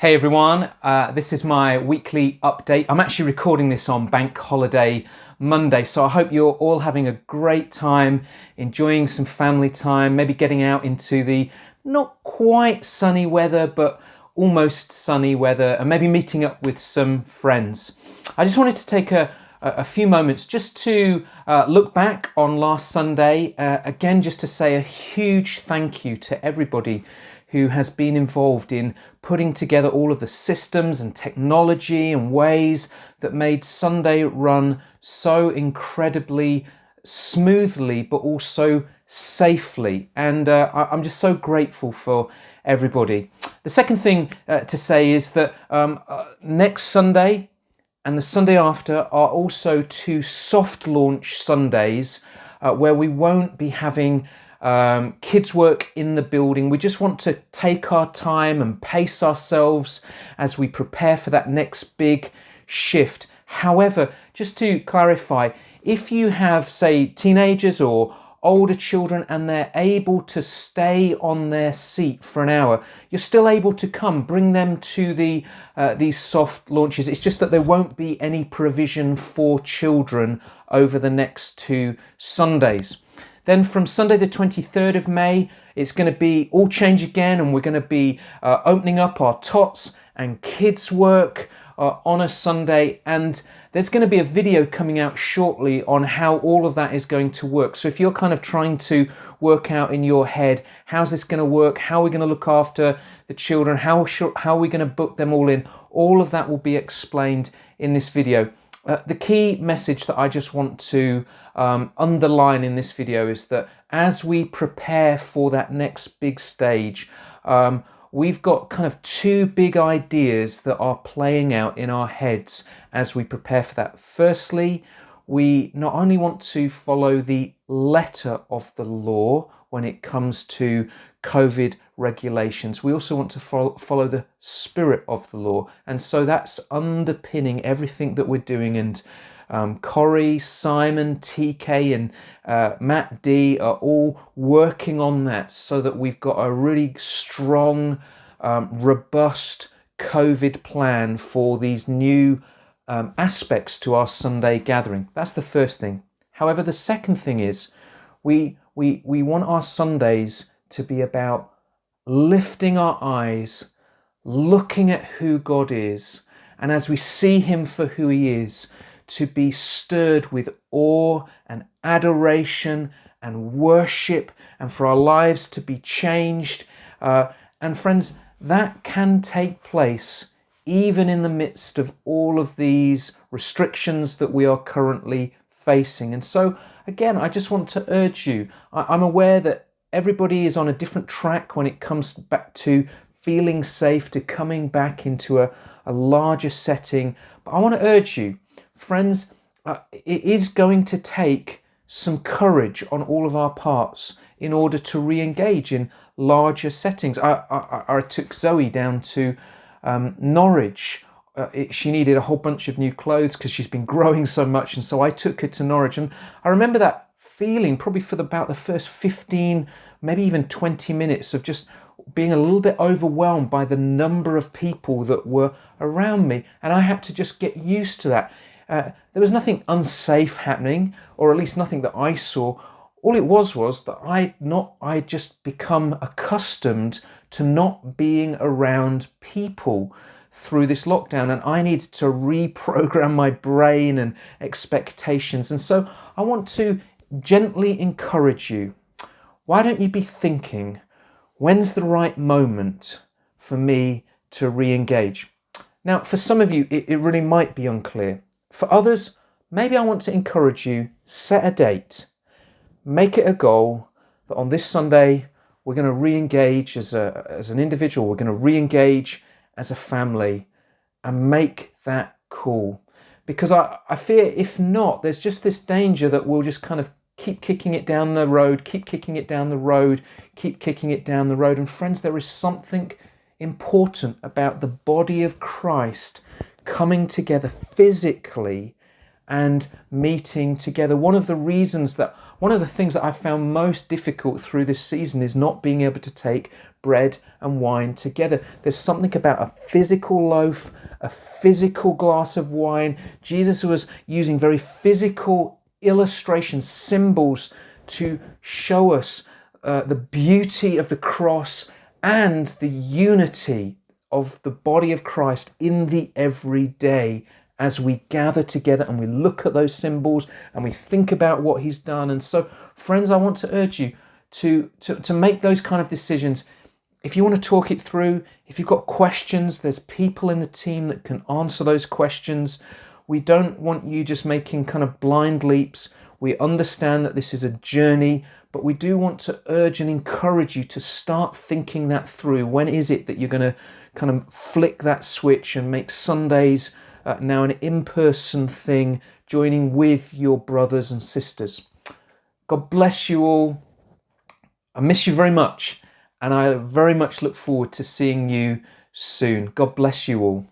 Hey everyone, this is my weekly update. I'm actually recording this on Bank Holiday Monday, so I hope you're all having a great time, enjoying some family time, maybe getting out into the not quite sunny weather, but almost sunny weather, and maybe meeting up with some friends. I just wanted to take a few moments just to look back on last Sunday, again just to say a huge thank you to everybody who has been involved in putting together all of the systems and technology and ways that made Sunday run so incredibly smoothly, but also safely. And I'm just so grateful for everybody. The second thing to say is that next Sunday and the Sunday after are also two soft launch Sundays where we won't be having kids work in the building. We just want to take our time and pace ourselves as we prepare for that next big shift. However, just to clarify, if you have, say, teenagers or older children and they're able to stay on their seat for an hour, you're still able to come, bring them to these soft launches. It's just that there won't be any provision for children over the next two Sundays. Then from Sunday the 23rd of May, it's going to be all change again, and we're going to be opening up our tots and kids work on a Sunday, and there's going to be a video coming out shortly on how all of that is going to work. So if you're kind of trying to work out in your head, how's this going to work? How are we going to look after the children? How are we going to book them all in? All of that will be explained in this video. The key message that I just want to underline in this video is that as we prepare for that next big stage, we've got kind of two big ideas that are playing out in our heads as we prepare for that. Firstly, we not only want to follow the letter of the law when it comes to COVID regulations, we also want to follow the spirit of the law. And so that's underpinning everything that we're doing. And Corey, Simon, TK and Matt D are all working on that so that we've got a really strong, robust COVID plan for these new aspects to our Sunday gathering. That's the first thing. However, the second thing is we want our Sundays to be about lifting our eyes, looking at who God is, and as we see him for who he is, to be stirred with awe and adoration and worship, and for our lives to be changed. And friends, that can take place even in the midst of all of these restrictions that we are currently facing. And so, again, I just want to urge you, I'm aware that everybody is on a different track when it comes back to feeling safe, to coming back into a larger setting. But I want to urge you, friends, it is going to take some courage on all of our parts in order to re-engage in larger settings. I took Zoe down to Norwich. She needed a whole bunch of new clothes because she's been growing so much, and so I took her to Norwich. And I remember that feeling probably for about the first 15, maybe even 20 minutes of just being a little bit overwhelmed by the number of people that were around me, and I had to just get used to that. There was nothing unsafe happening, or at least nothing that I saw. All it was that I just become accustomed to not being around people through this lockdown, and I needed to reprogram my brain and expectations. And so I want to gently encourage you. Why don't you be thinking, when's the right moment for me to re-engage? Now, for some of you, it really might be unclear. For others, maybe I want to encourage you, set a date, make it a goal that on this Sunday, we're going to re-engage as an individual, we're going to re-engage as a family, and make that cool. Because I fear if not, there's just this danger that we'll just kind of keep kicking it down the road, keep kicking it down the road, keep kicking it down the road. And friends, there is something important about the body of Christ coming together physically and meeting together. One of the things that I found most difficult through this season is not being able to take bread and wine together. There's something about a physical loaf, a physical glass of wine. Jesus was using very physical illustrations, symbols to show us the beauty of the cross and the unity of the body of Christ in the everyday as we gather together and we look at those symbols and we think about what he's done. And so, friends, I want to urge you to make those kind of decisions. If you want to talk it through, if you've got questions, there's people in the team that can answer those questions. We don't want you just making kind of blind leaps. We understand that this is a journey, but we do want to urge and encourage you to start thinking that through. When is it that you're going to kind of flick that switch and make Sundays now an in-person thing, joining with your brothers and sisters? God bless you all. I miss you very much, and I very much look forward to seeing you soon. God bless you all.